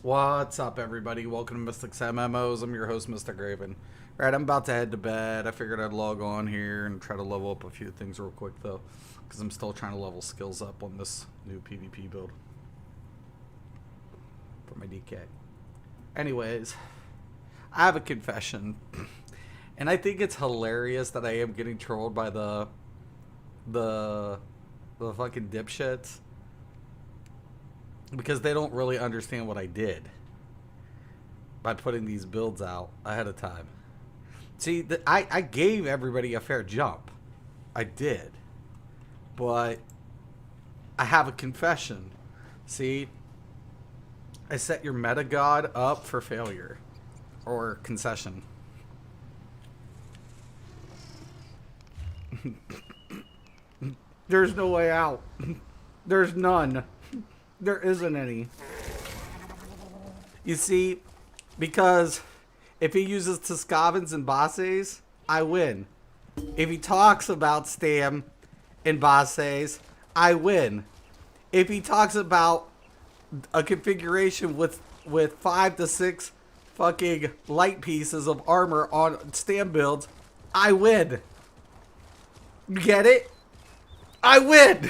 What's up, everybody? Welcome to Mystics MMOs. I'm your host, Mr. Graven. Right, I'm about to head to bed. I figured I'd log on here and try to level up a few things real quick, though, because I'm still trying to level skills up on this new PvP build for my DK. Anyways, I have a confession, and I think it's hilarious that I am getting trolled by the fucking dipshits, because they don't really understand what I did by putting these builds out ahead of time. See, I gave everybody a fair jump. I did. But I have a confession. See, I set your meta god up for failure or concession. There's no way out. There's none. There isn't any. You see, because if he uses Tuscavans and Bosses, I win. If he talks about Stam and Bosses, I win. If he talks about a configuration with 5 to 6 fucking light pieces of armor on Stam builds, I win. You get it? I win!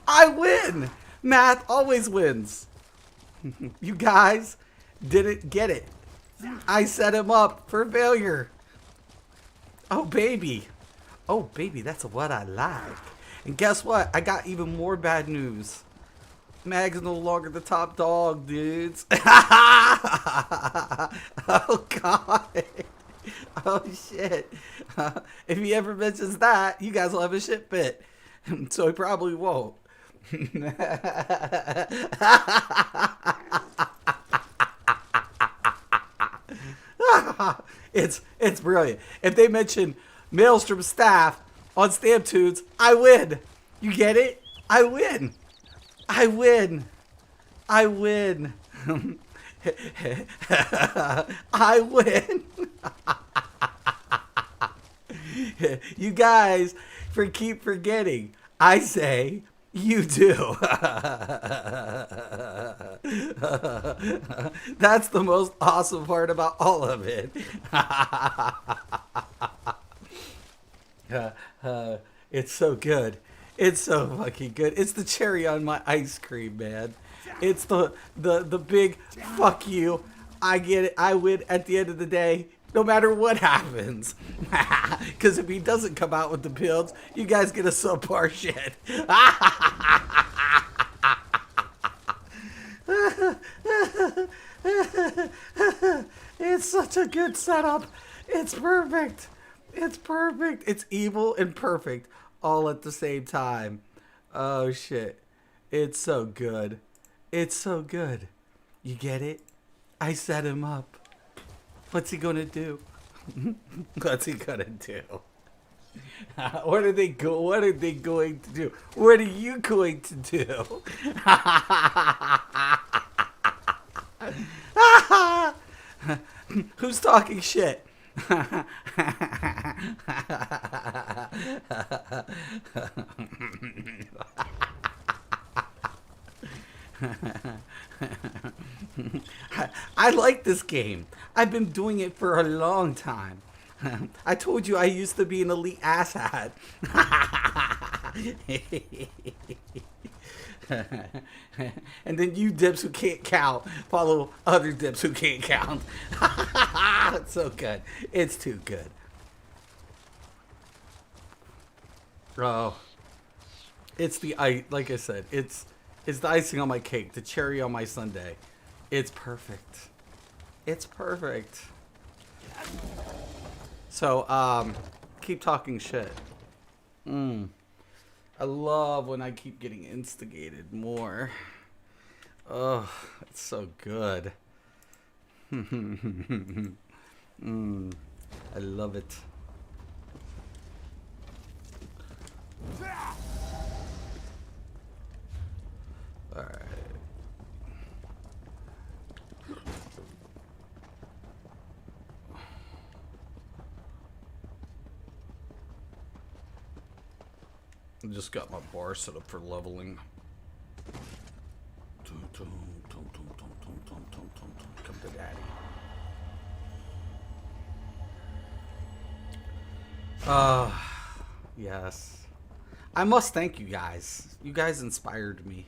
I win! Math always wins. You guys didn't get it. I set him up for failure. Oh, baby. Oh, baby, that's what I like. And guess what? I got even more bad news. Mag's no longer the top dog, dudes. Oh, God. Oh, shit. If he ever mentions that, you guys will have a shit fit. So he probably won't. It's brilliant. If they mention Maelstrom staff on Stamp Tunes, I win. You get it? I win. I win. I win. I win. You guys keep forgetting. I say you do. That's the most awesome part about all of it. It's so good. It's so fucking good. It's the cherry on my ice cream, man. It's the big fuck you. I get it. I win at the end of the day, no matter what happens. Because if he doesn't come out with the builds, you guys get a subpar shit. It's such a good setup. It's perfect. It's perfect. It's evil and perfect all at the same time. Oh, shit. It's so good. It's so good. You get it? I set him up. What's he gonna do? What's he gonna do? What are they going to do? What are you going to do? Who's talking shit? I like this game. I've been doing it for a long time. I told you I used to be an elite asshat. And then you dips who can't count follow other dips who can't count. It's so good. It's too good. Oh, it's the like I said, it's the icing on my cake, the cherry on my sundae. It's perfect. It's perfect. So, keep talking shit. I love when I keep getting instigated more. Oh, it's so good. I love it. Alright. I just got my bar set up for leveling. Dun, dun, dun, dun, Uh, yes. I must thank you guys. You guys inspired me.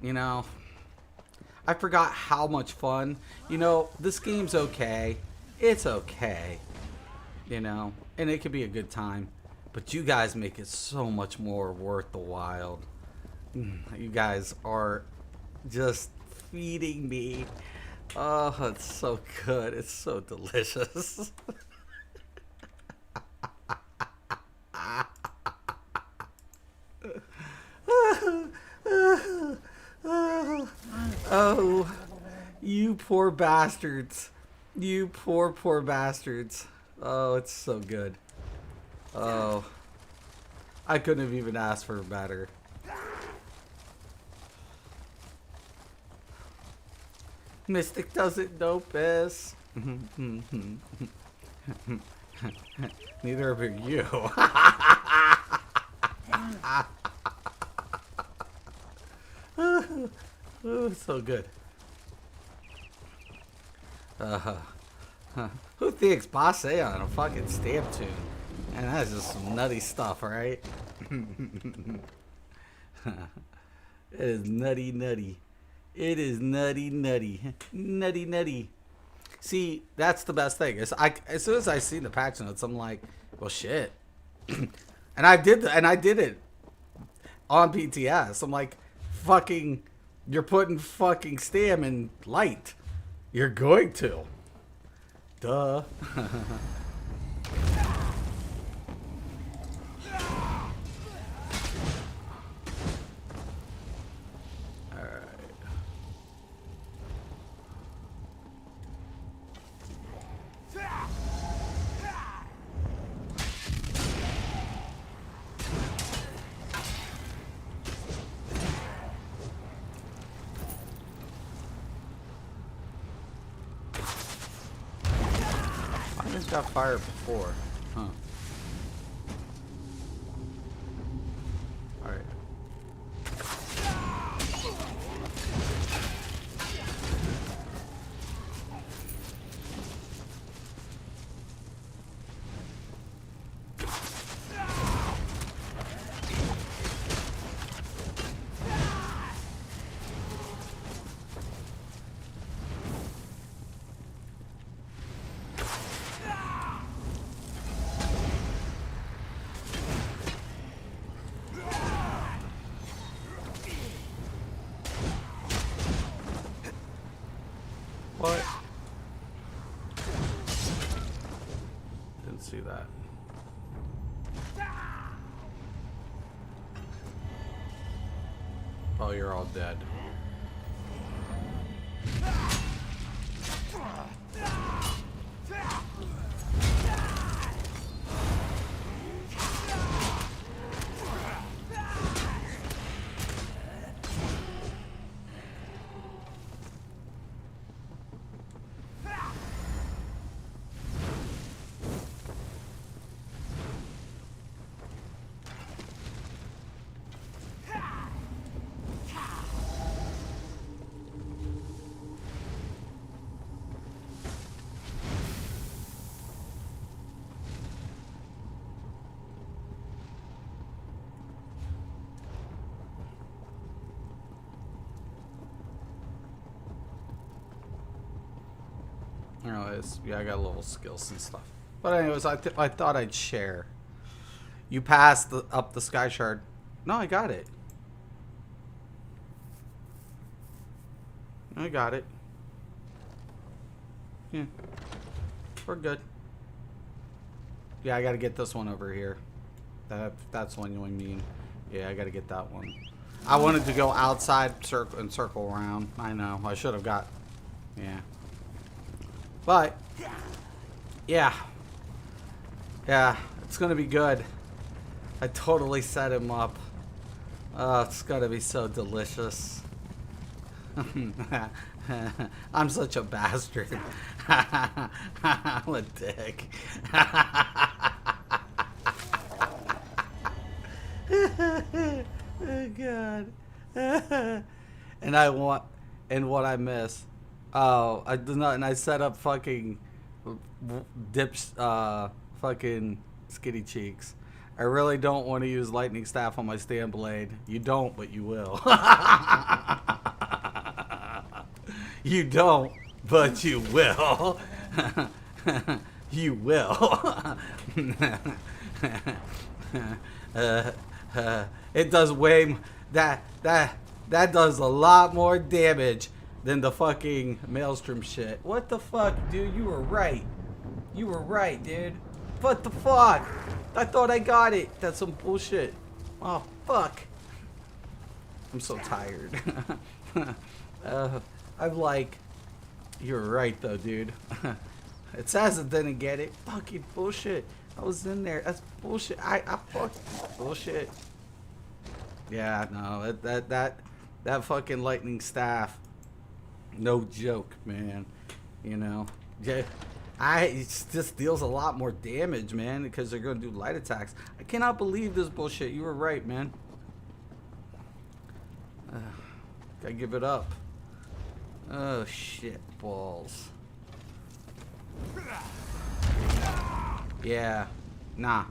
You know, I forgot how much fun. This game's okay. It's okay. And it could be a good time. But you guys make it so much more worth the while. You guys are just feeding me. Oh, it's so good. It's so delicious. Oh, you poor bastards. You poor, poor bastards. Oh, it's so good. Oh, I couldn't have even asked for better. Mystic doesn't know best. Neither of you. Oh, so good. Who thinks Boss A on a fucking stamp tune? And that's just some nutty stuff, right? It is nutty, nutty. It is nutty, nutty. Nutty, nutty. See, that's the best thing. As soon as I see the patch notes, I'm like, well, shit. And I did it on PTS. I'm like, fucking, you're putting fucking Stam in light. You're going to. Duh. I just got fired before. Huh. Alright. What? Didn't see that. Oh, you're all dead. Anyways, yeah, I got a little skills and stuff. But anyways, I thought I'd share. You passed up the sky shard. No, I got it. I got it. Yeah, we're good. Yeah, I gotta get this one over here. That's one you mean. Yeah, I gotta get that one. I wanted to go outside and circle around. I know. I should have got. Yeah. But yeah, it's gonna be good. I totally set him up. Oh, it's gonna be so delicious. I'm such a bastard. I'm a dick. Oh God. And what I miss. Oh, I did not, and I set up fucking dips, fucking Skinny cheeks. I really don't want to use lightning staff on my stand blade. You don't, but you will. You don't, but you will. You will. It does that does a lot more damage than the fucking Maelstrom shit. What the fuck, dude? You were right. You were right, dude. What the fuck? I thought I got it. That's some bullshit. Oh, fuck. I'm so tired. I'm like, you're right though, dude. It says it didn't get it. Fucking bullshit. I was in there. That's bullshit. I fucking bullshit. Yeah, no, that fucking lightning staff. No joke, man. You know, yeah. It just deals a lot more damage, man, because they're gonna do light attacks. I cannot believe this bullshit. You were right, man. Gotta give it up. Oh shit, balls. Yeah, nah,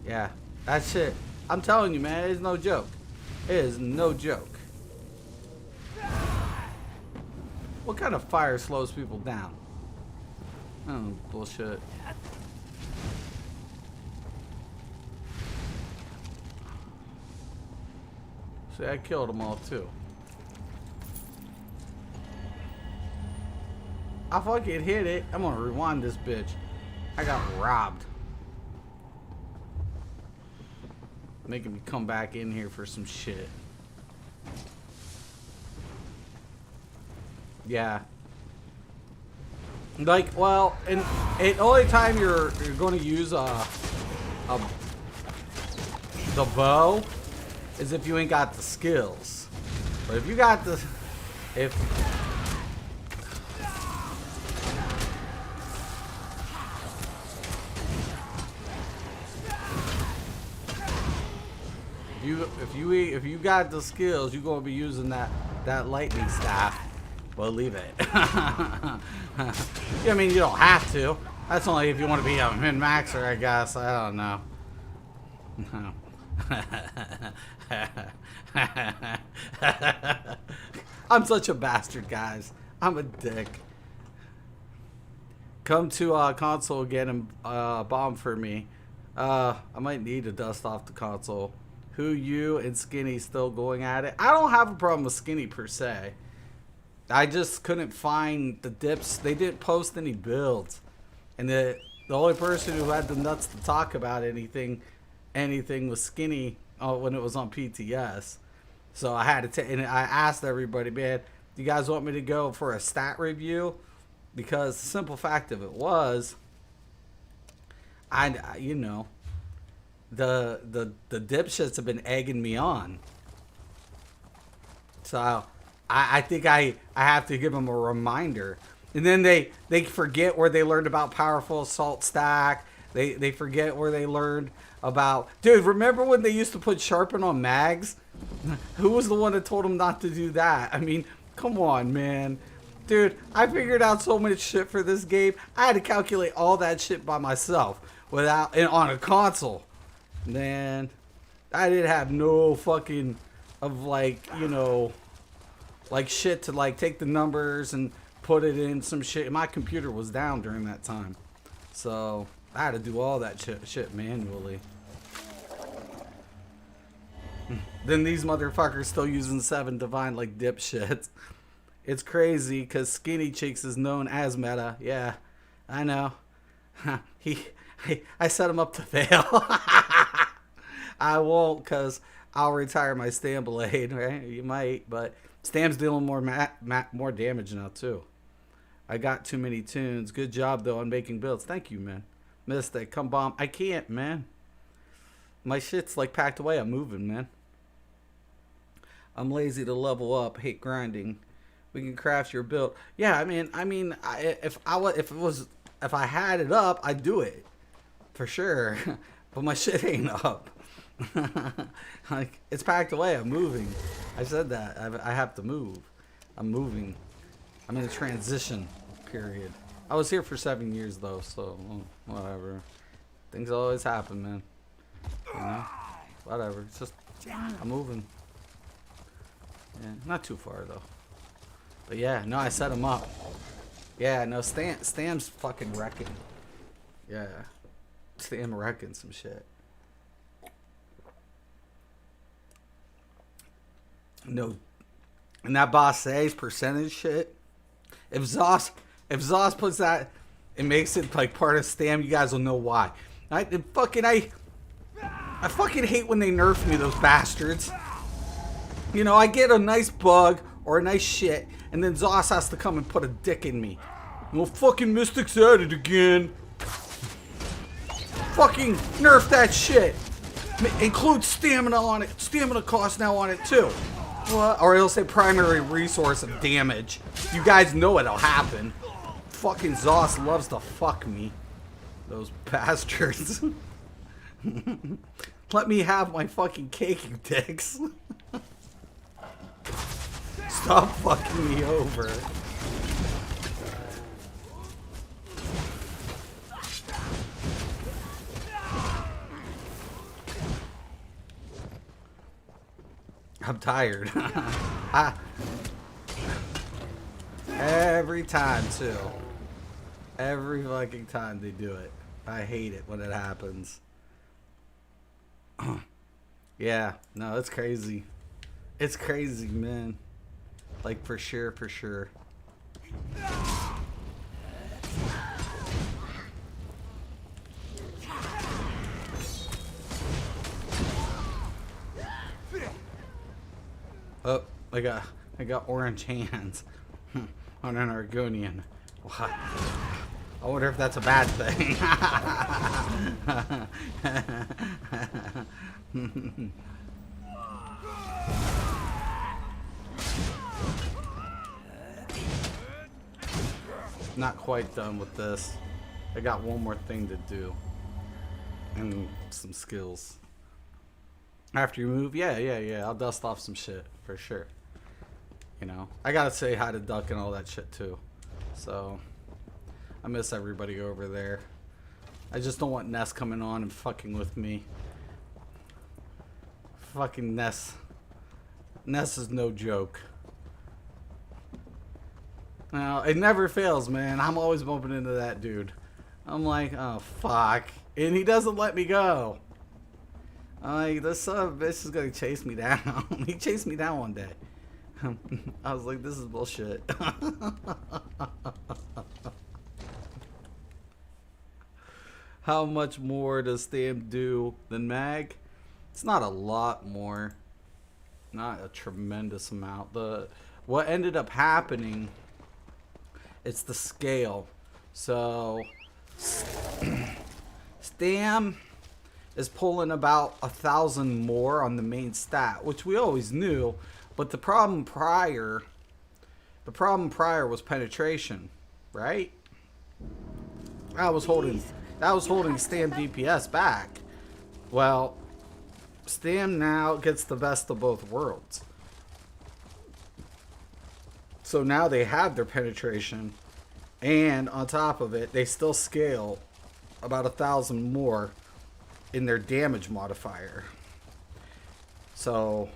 yeah, that shit. I'm telling you, man, it's no joke. It is no joke. What kind of fire slows people down? Oh, bullshit. See, I killed them all too. I fucking hit it. I'm gonna rewind this bitch. I got robbed. Making me come back in here for some shit. Yeah. Like, well, and only time you're going to use the bow is if you ain't got the skills. But if you got the if you got the skills, you're gonna be using that lightning staff. Believe it. I mean, you don't have to. That's only if you want to be a min-maxer, I guess. I don't know. No. I'm such a bastard, guys. I'm a dick. Come to console again and bomb for me. I might need to dust off the console. Who, you and Skinny still going at it? I don't have a problem with Skinny per se. I just couldn't find the dips. They didn't post any builds. And the only person who had the nuts to talk about anything was Skinny when it was on PTS. So I had to and I asked everybody, man, do you guys want me to go for a stat review? Because the simple fact of it was, you know, the dipshits have been egging me on. So I think I have to give them a reminder. And then they forget where they learned about powerful assault stack. They forget where they learned about... Dude, remember when they used to put sharpen on mags? Who was the one that told them not to do that? I mean, come on, man. Dude, I figured out so much shit for this game. I had to calculate all that shit by myself on a console. Man, I didn't have no fucking of like, you know... like shit to like take the numbers and put it in some shit. My computer was down during that time. So I had to do all that shit manually. Then these motherfuckers still using 7 Divine like dipshits. It's crazy because Skinny Cheeks is known as meta. Yeah, I know. I set him up to fail. I won't because I'll retire my Stam Blade, right? You might, but... Stam's dealing more damage now too. I got too many tunes. Good job though on making builds. Thank you, man. Mystic, come bomb. I can't, man. My shit's like packed away. I'm moving, man. I'm lazy to level up. Hate grinding. We can craft your build. Yeah, I mean, if I had it up, I'd do it for sure. But my shit ain't up. Like, it's packed away. I'm moving. I said that. I have to move. I'm moving. I'm in a transition period. I was here for 7 years though, so whatever. Things always happen, man. You know? Whatever. It's just, I'm moving. Yeah, not too far, though. But yeah, no, I set him up. Yeah, no, Stam's fucking wrecking. Yeah. Stam wrecking some shit. No. And that boss says percentage shit. If Zoss puts that and makes it like part of Stam, you guys will know why. I fucking hate when they nerf me, those bastards. You know, I get a nice bug or a nice shit, and then Zoss has to come and put a dick in me. Well, fucking Mystic's at it again. Fucking nerf that shit. Include stamina on it. Stamina cost now on it too. What? Or it'll say primary resource of damage. You guys know it'll happen. Fucking Zoss loves to fuck me. Those bastards. Let me have my fucking cake, you dicks. Stop fucking me over. I'm tired. Every time, too. Every fucking time they do it. I hate it when it happens. Yeah, no, it's crazy. It's crazy, man. Like, for sure, for sure. Oh, I got orange hands on an Argonian. What? I wonder if that's a bad thing. Not quite done with this. I got one more thing to do. And some skills. After you move, yeah. I'll dust off some shit, for sure. You know, I gotta say hi to Duck and all that shit, too. So, I miss everybody over there. I just don't want Ness coming on and fucking with me. Fucking Ness. Ness is no joke. Now, it never fails, man. I'm always bumping into that dude. I'm like, oh, fuck. And he doesn't let me go. I'm like, this son of a bitch is gonna chase me down. He chased me down one day. I was like, this is bullshit. How much more does Stam do than Mag? It's not a lot more. Not a tremendous amount. What ended up happening, it's the scale. So Stam is pulling about 1,000 more on the main stat, which we always knew, but the problem prior was penetration, right? That was holding Stam DPS back. Well, Stam now gets the best of both worlds. So now they have their penetration, and on top of it, they still scale about 1,000 more in their damage modifier. So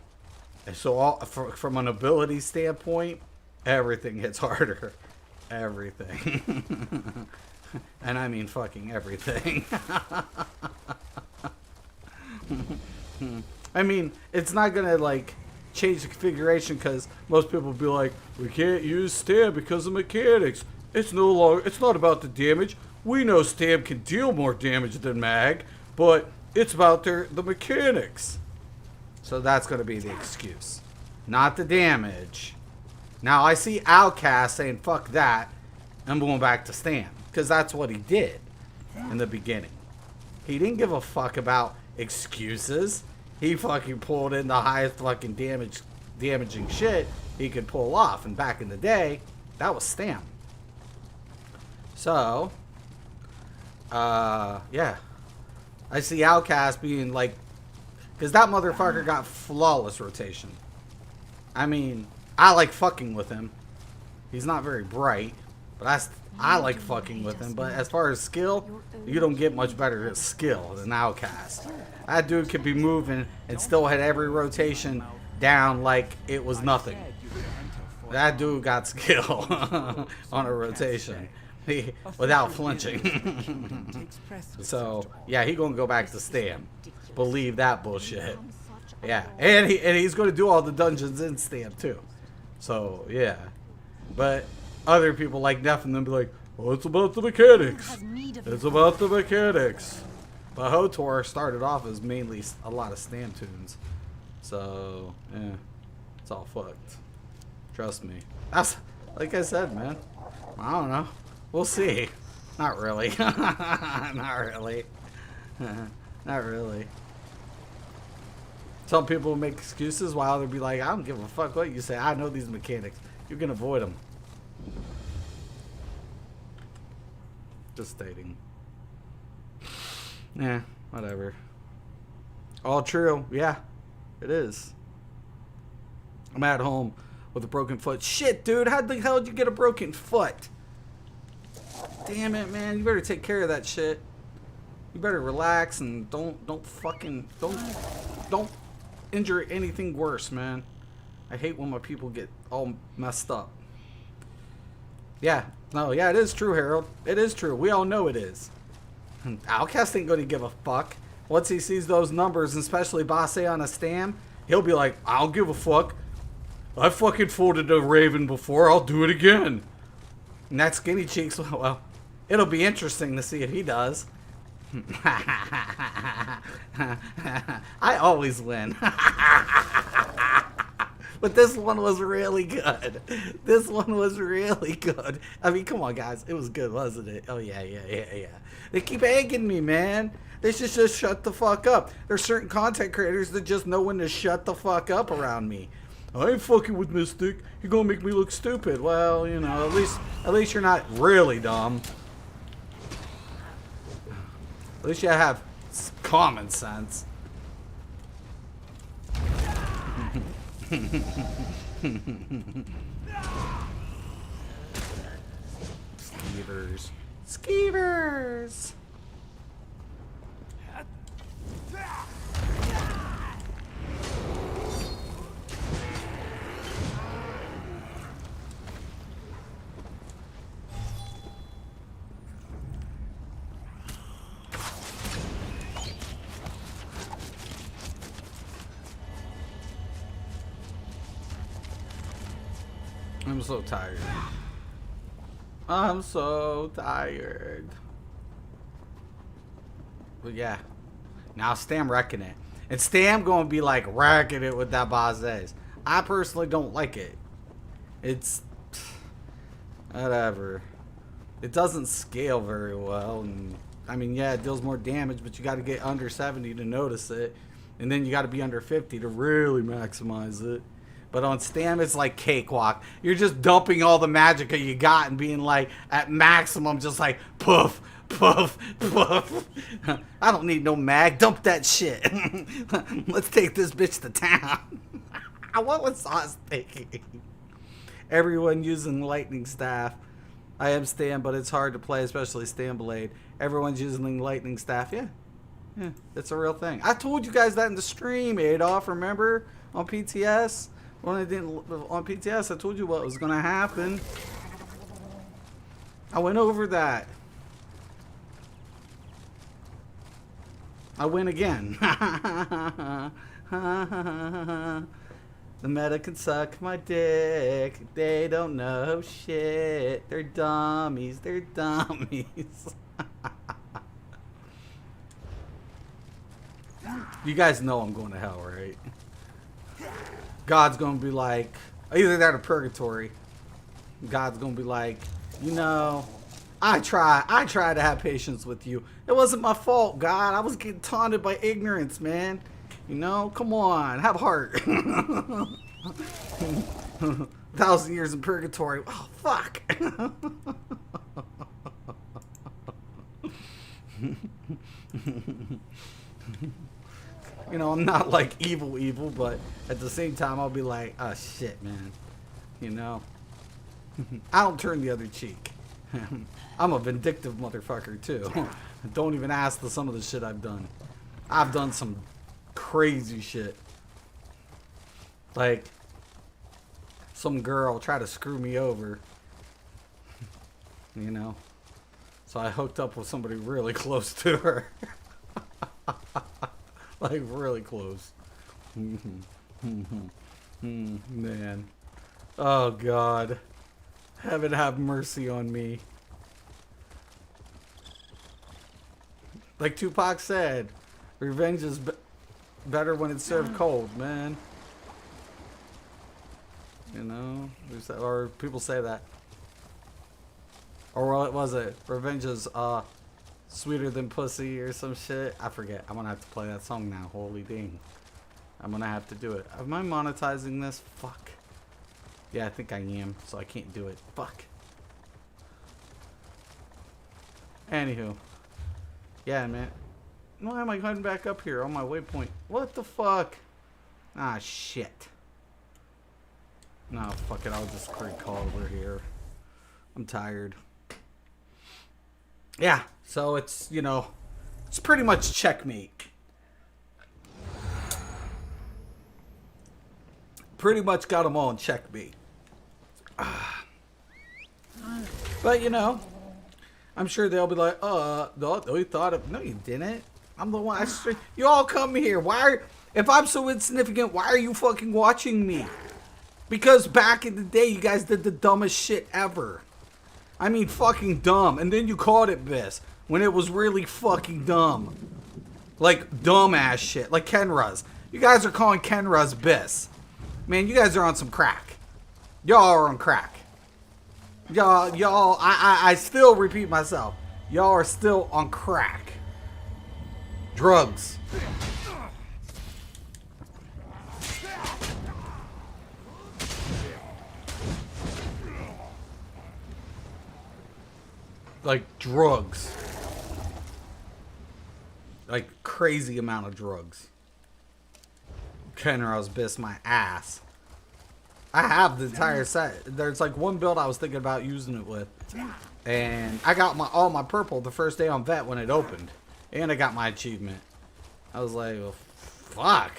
from an ability standpoint, everything hits harder. Everything. And I mean fucking everything. I mean, it's not gonna like change the configuration, because most people will be like, we can't use Stam because of mechanics. It's not about the damage. We know Stam can deal more damage than Mag, but it's about the mechanics. So that's going to be the excuse. Not the damage. Now I see Outcast saying fuck that. I'm going back to Stam, because that's what he did in the beginning. He didn't give a fuck about excuses. He fucking pulled in the highest fucking damaging shit he could pull off. And back in the day, that was Stam. So, yeah. I see Outcast being like, because that motherfucker got flawless rotation. I mean, I like fucking with him. He's not very bright, But I like fucking with him. But as far as skill, you don't get much better at skill than Outcast. That dude could be moving and still had every rotation down like it was nothing. That dude got skill on a rotation without flinching. So yeah, he gonna go back to Stam. Believe that bullshit. Yeah, and he's gonna do all the dungeons in Stam too. So yeah, but other people like Neff and them be like, "Oh, it's about the mechanics. It's about the mechanics." But HOTOR started off as mainly a lot of Stam tunes. So yeah, it's all fucked. Trust me. That's like I said, man. I don't know. We'll see. Not really. Not really. Not really. Some people will make excuses while they'll be like, I don't give a fuck what you say. I know these mechanics. You can avoid them. Just stating. Yeah, whatever. All true. Yeah, it is. I'm at home with a broken foot. Shit, dude. How the hell did you get a broken foot? Damn it, man. You better take care of that shit. You better relax and don't injure anything worse, man. I hate when my people get all messed up. Yeah. No, yeah, it is true, Harold. It is true. We all know it is. Outcast ain't gonna give a fuck. Once he sees those numbers, especially Basse on a Stam, he'll be like, I don't give a fuck. I fucking folded a Raven before. I'll do it again. And that Skinny Cheeks, well, it'll be interesting to see if he does. I always win. But this one was really good. This one was really good. I mean, come on, guys. It was good, wasn't it? Oh, yeah. They keep egging me, man. They should just shut the fuck up. There's certain content creators that just know when to shut the fuck up around me. I ain't fucking with Mystic. You're gonna make me look stupid. Well, you know, at least you're not really dumb. At least you have common sense. Skeevers. Skeevers! I'm so tired. I'm so tired. But yeah. Now Stam wrecking it. And Stam gonna be like wrecking it with that Baze. I personally don't like it. It's whatever. It doesn't scale very well. And I mean, yeah, it deals more damage, but you gotta get under 70 to notice it. And then you gotta be under 50 to really maximize it. But on Stam, it's like cakewalk. You're just dumping all the magicka you got and being like, at maximum, just like, poof, poof, poof. I don't need no mag. Dump that shit. Let's take this bitch to town. What was Sauce thinking? Everyone using lightning staff. I am Stam, but it's hard to play, especially Stam Blade. Everyone's using lightning staff. Yeah, it's a real thing. I told you guys that in the stream, Adolf, remember? On PTS? When I didn't on PTS, I told you what was gonna happen. I went over that. I win again. The meta can suck my dick. They don't know shit. They're dummies. They're dummies. You guys know I'm going to hell, right? God's gonna be like, either that or purgatory. God's gonna be like, you know, I try to have patience with you. It wasn't my fault, God. I was getting taunted by ignorance, man. You know, come on, have heart. 1,000 years in purgatory. Oh, fuck. You know, I'm not like evil, but at the same time, I'll be like, oh shit, man. You know, I don't turn the other cheek. I'm a vindictive motherfucker too. Don't even ask some of the shit I've done. I've done some crazy shit. Like, some girl tried to screw me over. You know? So I hooked up with somebody really close to her. Like, really close. Man. Oh, God. Heaven have mercy on me. Like Tupac said, revenge is better when it's served cold, man. You know? Or people say that. Or what was it? Revenge is sweeter than pussy or some shit. I forget. I'm gonna have to play that song now. Holy dang. I'm gonna have to do it. Am I monetizing this? Fuck. Yeah, I think I am. So I can't do it. Fuck. Anywho. Yeah, man. Why am I heading back up here on my waypoint? What the fuck? Ah, shit. No, fuck it. I'll just call over here. I'm tired. Yeah, so it's, you know, it's pretty much checkmate. Pretty much got them all in checkmate. But, you know, I'm sure they'll be like, no, you thought of, no, you didn't. I'm the one, you all come here. If I'm so insignificant, why are you fucking watching me? Because back in the day, you guys did the dumbest shit ever. I mean, fucking dumb. And then you called it this when it was really fucking dumb. Like, dumbass shit. Like Kenra's. You guys are calling Kenra's bis. Man, you guys are on some crack. Y'all are on crack. Y'all, I still repeat myself. Y'all are still on crack. Drugs. Like drugs. Like crazy amount of drugs. Kenra's bis my ass. I have the entire set. There's like one build I was thinking about using it with. And I got all my purple the first day on vet when it opened. And I got my achievement. I was like, well, fuck.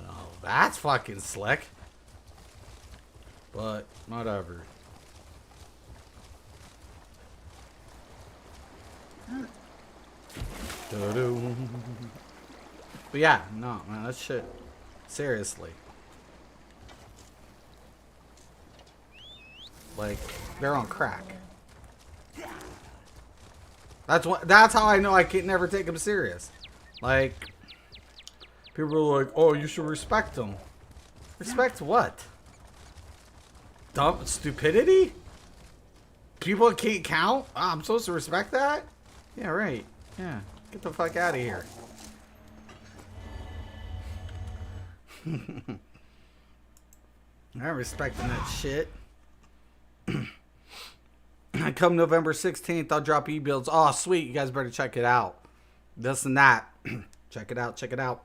Oh, that's fucking slick. But whatever. But yeah, no, man, that shit. Seriously. Like, they're on crack. That's how I know I can never take them serious. Like, people are like, oh, you should respect them. Respect what? Dumb stupidity? People can't count? Oh, I'm supposed to respect that? Yeah, right. Yeah. Get the fuck out of here. I'm respecting that shit. Come November 16th, I'll drop e-builds. Oh, sweet. You guys better check it out. This and that. Check it out. Check it out.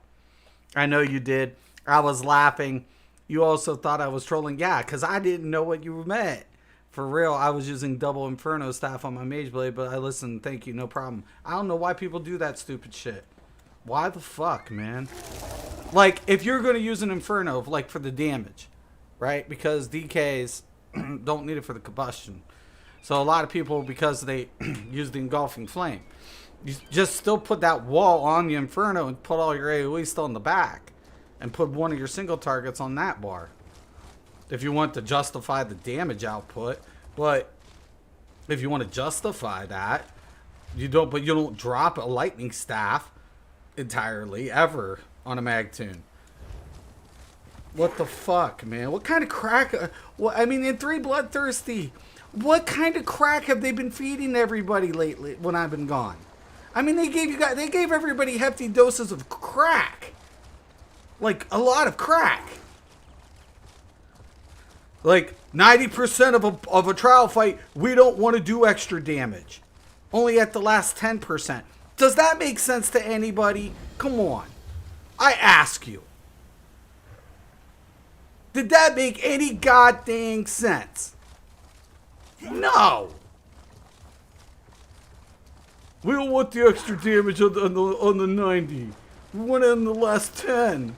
I know you did. I was laughing. You also thought I was trolling. Yeah, because I didn't know what you meant. For real, I was using double Inferno staff on my Mage Blade, but I listened. Thank you. No problem. I don't know why people do that stupid shit. Why the fuck, man? Like, if you're going to use an Inferno, like, for the damage, right? Because DKs don't need it for the combustion. So a lot of people, because they use the engulfing flame, you just still put that wall on the Inferno and put all your AoE still in the back. And put one of your single targets on that bar. If you want to justify the damage output. But if you want to justify that, you don't drop a lightning staff entirely ever on a mag tune. What the fuck, man? What kind of crack? Well, I mean, in 3 Bloodthirsty, what kind of crack have they been feeding everybody lately when I've been gone? I mean, they gave everybody hefty doses of crack. Like, a lot of crack. Like, 90% of a trial fight, we don't want to do extra damage. Only at the last 10%. Does that make sense to anybody? Come on. I ask you. Did that make any goddamn sense? No. We don't want the extra damage on the 90. We want it on the last 10.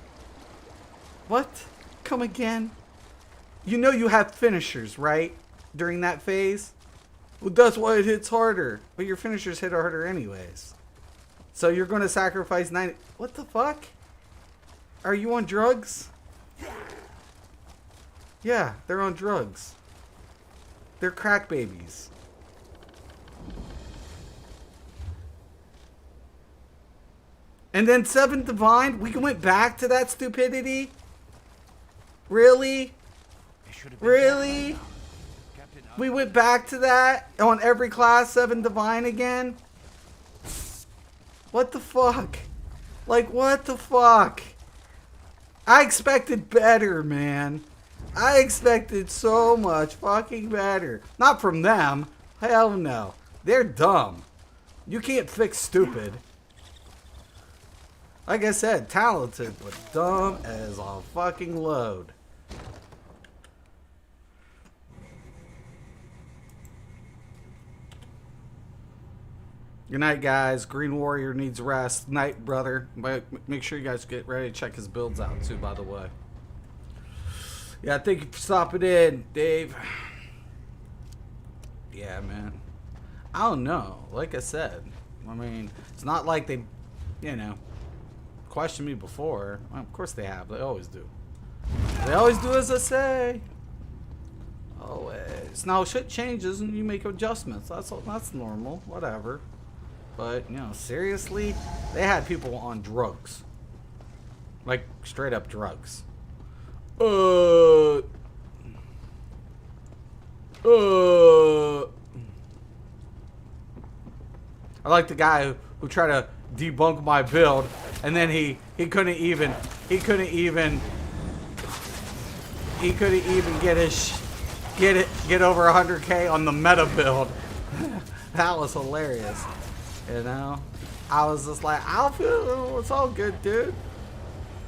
What? Come again? You know you have finishers, right? During that phase? Well, that's why it hits harder. But your finishers hit harder anyways. So you're going to sacrifice 90... What the fuck? Are you on drugs? Yeah, they're on drugs. They're crack babies. And then 7 Divine? We went back to that stupidity? Really? Really? We went back to that on every class, 7 Divine again? What the fuck? Like, what the fuck? I expected better, man. I expected so much fucking better. Not from them. Hell no. They're dumb. You can't fix stupid. Like I said, talented, but dumb as a fucking load. Good night, guys. Green Warrior needs rest. Night, brother. Make sure you guys get ready to check his builds out, too, by the way. Yeah, thank you for stopping in, Dave. Yeah, man. I don't know. Like I said, I mean, it's not like they, you know, questioned me before. Well, of course they have. They always do. They always do as I say. Always. Now, shit changes and you make adjustments. That's normal. Whatever. But, you know, seriously, they had people on drugs. Like, straight up drugs. I like the guy who tried to debunk my build, and then he couldn't even get over 100K on the meta build. That was hilarious. You know, I was just like, I don't feel, it's all good, dude.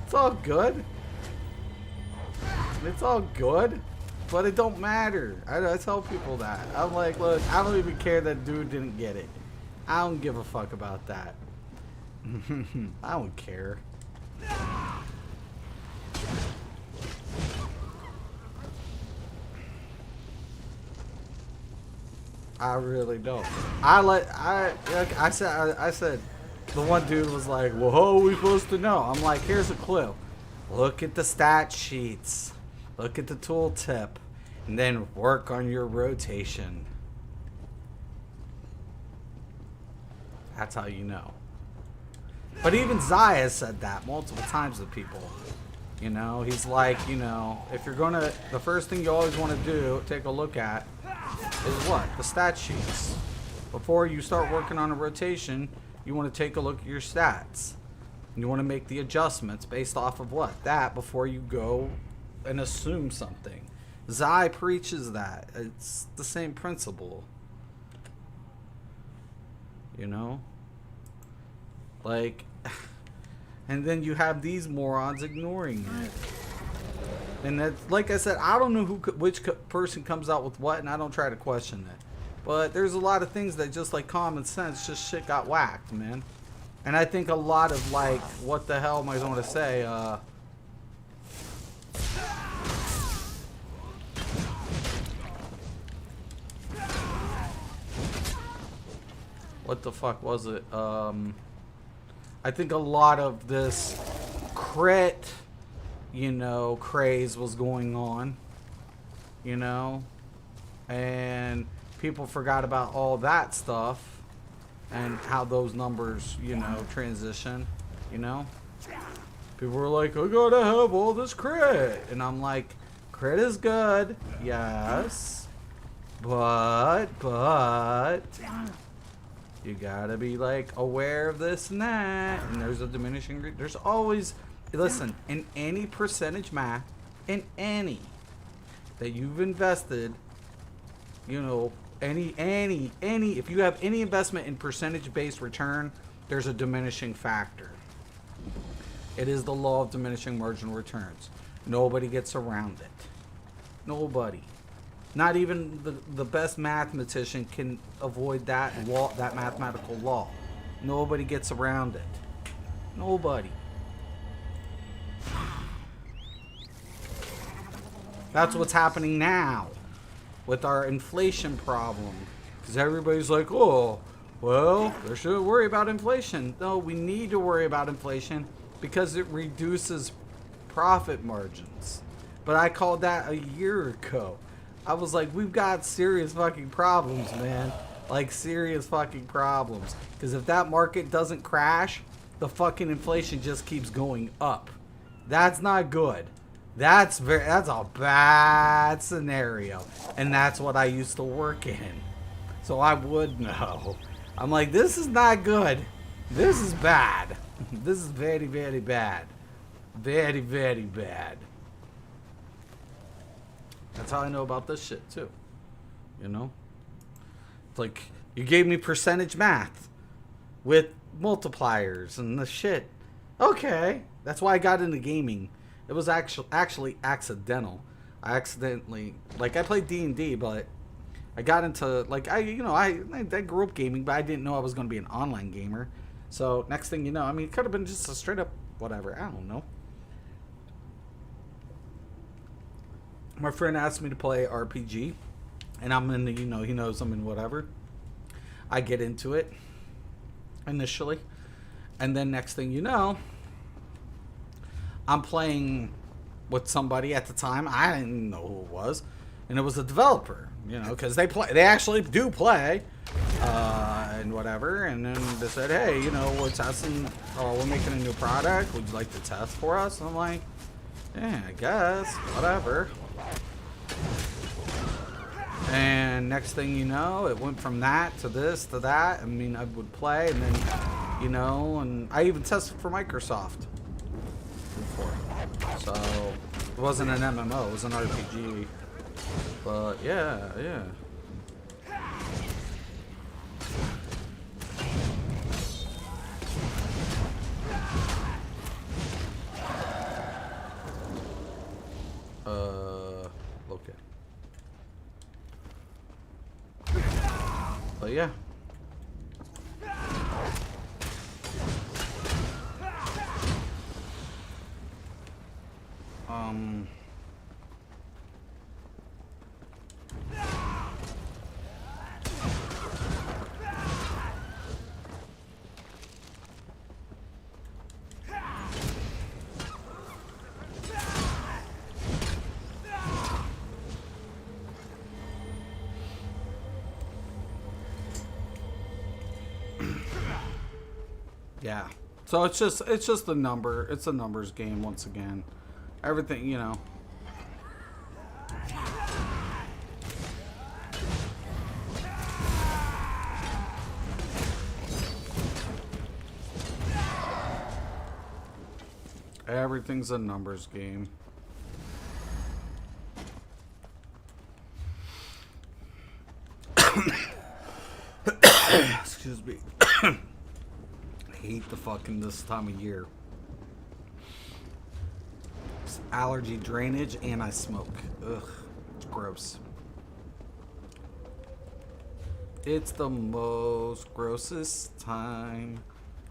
It's all good. It's all good, but it don't matter. I tell people that. I'm like, look, I don't even care that dude didn't get it. I don't give a fuck about that. I don't care. I really don't. I said, the one dude was like, well, how are we supposed to know? I'm like, here's a clue. Look at the stat sheets. Look at the tooltip. And then work on your rotation. That's how you know. But even Zaya said that multiple times to people. You know, he's like, you know, if you're gonna, the first thing you always want to do, take a look at, is what? The stat sheets. Before you start working on a rotation, you want to take a look at your stats. You want to make the adjustments based off of what? That before you go and assume something. Zai preaches that. It's the same principle. You know? Like, and then you have these morons ignoring it. And that's, like I said, I don't know which person comes out with what, and I don't try to question it. But there's a lot of things that just like common sense, just shit got whacked, man. And I think a lot of like, what the hell am I going to say? What the fuck was it? I think a lot of this crit, you know, craze was going on, you know, and people forgot about all that stuff and how those numbers, you know, transition, you know. People were like, I gotta have all this crit. And I'm like, crit is good, yes, but you gotta be like aware of this and that, and there's a diminishing. There's always, listen, in any percentage math, in any that you've invested, you know, any, if you have any investment in percentage-based return, there's a diminishing factor. It is the law of diminishing marginal returns. Nobody gets around it. Nobody. Not even the best mathematician can avoid that law, that mathematical law. Nobody gets around it. Nobody. That's what's happening now with our inflation problem. Because everybody's like, oh, well, they shouldn't worry about inflation. No, we need to worry about inflation because it reduces profit margins. But I called that a year ago. I was like, we've got serious fucking problems, man. Like, serious fucking problems. Because if that market doesn't crash, the fucking inflation just keeps going up. That's not good. That's a bad scenario. And that's what I used to work in. So I would know. I'm like, this is not good. This is bad. This is very, very bad. Very, very bad. That's how I know about this shit, too. You know? It's like, you gave me percentage math with multipliers and the shit. Okay. That's why I got into gaming. It was actually accidental. I accidentally, like, I played D&D, but I got into, like, I grew up gaming, but I didn't know I was going to be an online gamer. So, next thing you know, I mean, it could have been just a straight up whatever. I don't know. My friend asked me to play RPG, and I'm in the, he knows I'm in whatever. I get into it initially, and then next thing you know, I'm playing with somebody at the time. I didn't know who it was, and it was a developer, because they actually do play, and whatever. And then they said, hey, we're testing, we're making a new product. Would you like to test for us? And I'm like, yeah, I guess, whatever. And next thing you know, it went from that to this to that. I mean, I would play, and then, and I even tested for Microsoft before. So, it wasn't an MMO, it was an RPG. But, yeah. Okay. But yeah. Yeah. So it's just a number. It's a numbers game once again. Everything, Everything's a numbers game. Excuse me. I hate the fucking this time of year. It's allergy drainage and I smoke. Ugh. It's gross. It's the most grossest time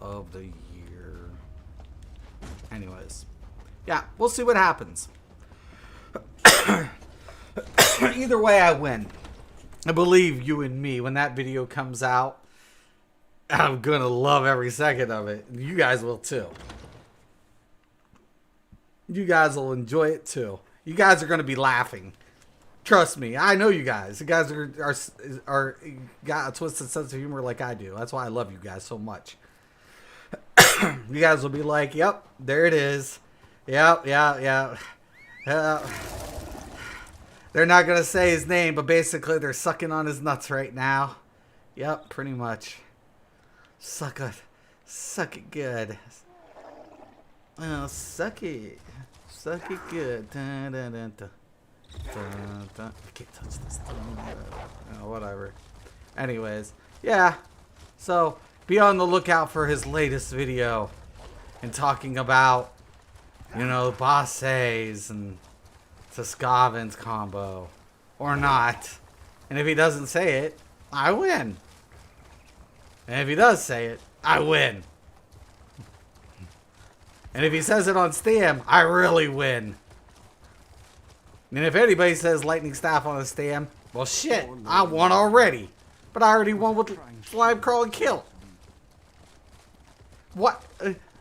of the year. Anyways. Yeah, we'll see what happens. Either way, I win. I believe you and me, when that video comes out, I'm gonna love every second of it. You guys will too. You guys will enjoy it too. You guys are gonna be laughing. Trust me, I know you guys. You guys are got a twisted sense of humor like I do. That's why I love you guys so much. You guys will be like, "Yep, there it is. Yep. They're not gonna say his name, but basically they're sucking on his nuts right now. Yep, pretty much. Suck it good. Oh, suck it good. Dun, dun, dun, dun. Dun, dun. I can't touch this. Oh, whatever. Anyways, yeah. So be on the lookout for his latest video and talking about, Bosses and Saskavin's combo. or not. And if he doesn't say it, I win. And if he does say it, I win. And if he says it on Steam, I really win. And if anybody says lightning staff on a Steam, well shit, I won already. But I already won with slime crawl and kill. What?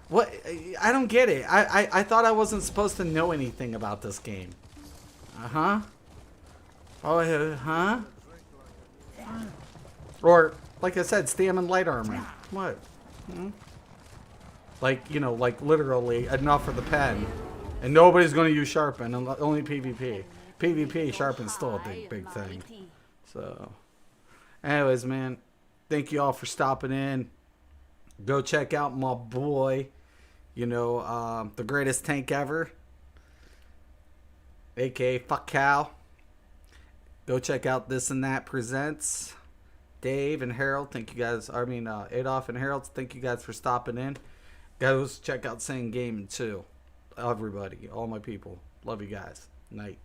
What? I don't get it. I thought I wasn't supposed to know anything about this game. Uh-huh. Oh, huh? Or, like I said, Stam and light armor. What? Hmm? Like, you know, like literally enough for the pen. And nobody's going to use Sharpen, only PvP. PvP, Sharpen's still a big thing. So, anyways, man, thank you all for stopping in. Go check out my boy, you know, the greatest tank ever, aka Fuck Cow. Go check out This and That Presents. Dave and Harold, thank you guys. I mean, Adolf and Harold, thank you guys for stopping in. Go check out Same Gaming too. Everybody, all my people. Love you guys. Night.